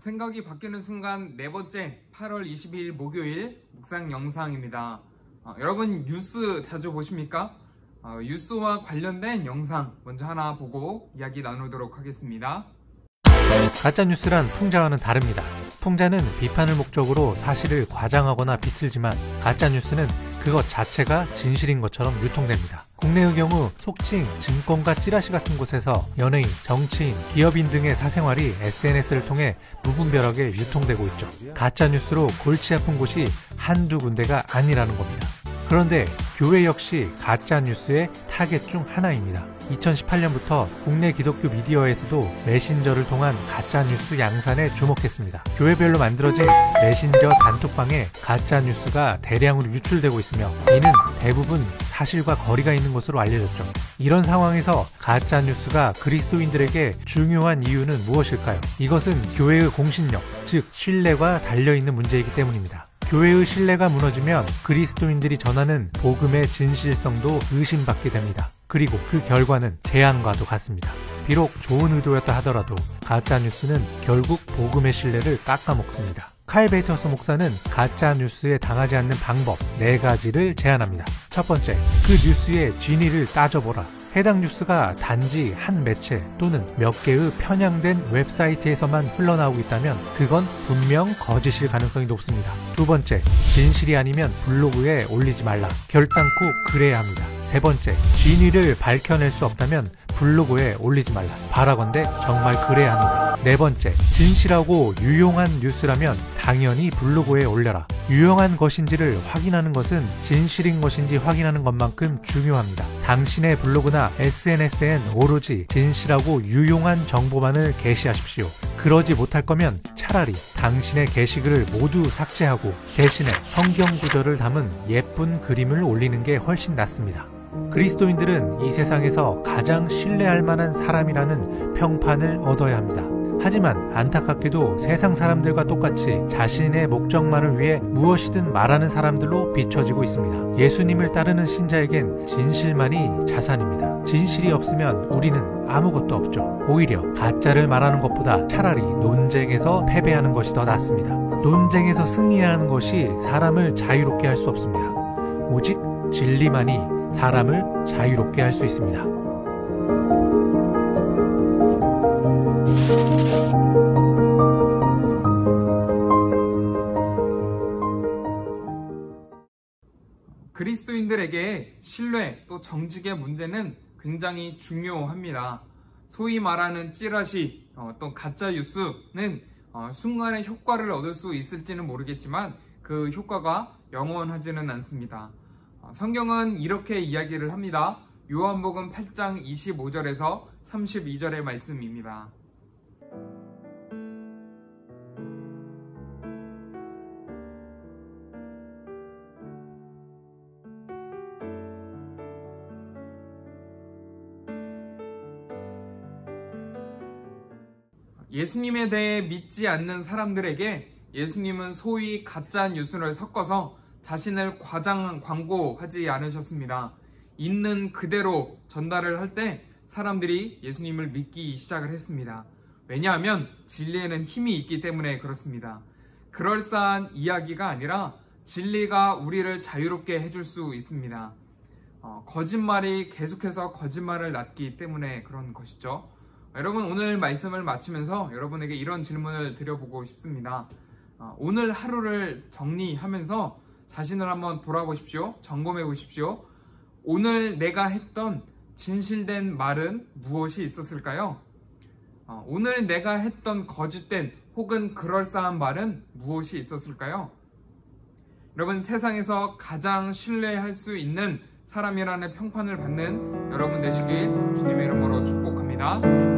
생각이 바뀌는 순간 네 번째 8월 22일 목요일 묵상 영상입니다. 여러분 뉴스 자주 보십니까? 뉴스와 관련된 영상 먼저 하나 보고 이야기 나누도록 하겠습니다. 가짜뉴스란 풍자와는 다릅니다. 풍자는 비판을 목적으로 사실을 과장하거나 비틀지만 가짜뉴스는 그것 자체가 진실인 것처럼 유통됩니다. 국내의 경우 속칭 증권가 찌라시 같은 곳에서 연예인, 정치인, 기업인 등의 사생활이 SNS를 통해 무분별하게 유통되고 있죠. 가짜뉴스로 골치 아픈 곳이 한두 군데가 아니라는 겁니다. 그런데 교회 역시 가짜뉴스의 타겟 중 하나입니다. 2018년부터 국내 기독교 미디어에서도 메신저를 통한 가짜뉴스 양산에 주목했습니다. 교회별로 만들어진 메신저 단톡방에 가짜뉴스가 대량으로 유출되고 있으며 이는 대부분 사실과 거리가 있는 것으로 알려졌죠. 이런 상황에서 가짜뉴스가 그리스도인들에게 중요한 이유는 무엇일까요? 이것은 교회의 공신력, 즉 신뢰가 달려있는 문제이기 때문입니다. 교회의 신뢰가 무너지면 그리스도인들이 전하는 복음의 진실성도 의심받게 됩니다. 그리고 그 결과는 재앙과도 같습니다. 비록 좋은 의도였다 하더라도 가짜뉴스는 결국 복음의 신뢰를 깎아먹습니다. 칼 베이터스 목사는 가짜뉴스에 당하지 않는 방법 4가지를 제안합니다. 첫 번째, 그 뉴스의 진위를 따져보라. 해당 뉴스가 단지 한 매체 또는 몇 개의 편향된 웹사이트에서만 흘러나오고 있다면 그건 분명 거짓일 가능성이 높습니다. 두 번째, 진실이 아니면 블로그에 올리지 말라. 결단코 그래야 합니다. 세 번째, 진위를 밝혀낼 수 없다면 블로그에 올리지 말라. 바라건대 정말 그래야 합니다. 네 번째, 진실하고 유용한 뉴스라면 당연히 블로그에 올려라. 유용한 것인지를 확인하는 것은 진실인 것인지 확인하는 것만큼 중요합니다. 당신의 블로그나 SNS엔 오로지 진실하고 유용한 정보만을 게시하십시오. 그러지 못할 거면 차라리 당신의 게시글을 모두 삭제하고 대신에 성경 구절을 담은 예쁜 그림을 올리는 게 훨씬 낫습니다. 그리스도인들은 이 세상에서 가장 신뢰할 만한 사람이라는 평판을 얻어야 합니다. 하지만 안타깝게도 세상 사람들과 똑같이 자신의 목적만을 위해 무엇이든 말하는 사람들로 비춰지고 있습니다. 예수님을 따르는 신자에겐 진실만이 자산입니다. 진실이 없으면 우리는 아무것도 없죠. 오히려 가짜를 말하는 것보다 차라리 논쟁에서 패배하는 것이 더 낫습니다. 논쟁에서 승리하는 것이 사람을 자유롭게 할 수 없습니다. 오직 진리만이 사람을 자유롭게 할 수 있습니다. 그리스도인들에게 신뢰 또 정직의 문제는 굉장히 중요합니다. 소위 말하는 찌라시, 어떤 가짜 뉴스는 순간의 효과를 얻을 수 있을지는 모르겠지만 그 효과가 영원하지는 않습니다. 성경은 이렇게 이야기를 합니다. 요한복음 8장 25절에서 32절의 말씀입니다. 예수님에 대해 믿지 않는 사람들에게 예수님은 소위 가짜 뉴스를 섞어서 자신을 광고하지 않으셨습니다. 있는 그대로 전달을 할 때 사람들이 예수님을 믿기 시작을 했습니다. 왜냐하면 진리에는 힘이 있기 때문에 그렇습니다. 그럴싸한 이야기가 아니라 진리가 우리를 자유롭게 해줄 수 있습니다. 거짓말이 계속해서 거짓말을 낳기 때문에 그런 것이죠. 여러분, 오늘 말씀을 마치면서 여러분에게 이런 질문을 드려보고 싶습니다. 오늘 하루를 정리하면서 자신을 한번 돌아보십시오. 점검해 보십시오. 오늘 내가 했던 진실된 말은 무엇이 있었을까요? 오늘 내가 했던 거짓된 혹은 그럴싸한 말은 무엇이 있었을까요? 여러분, 세상에서 가장 신뢰할 수 있는 사람이라는 평판을 받는 여러분 되시길 주님의 이름으로 축복합니다.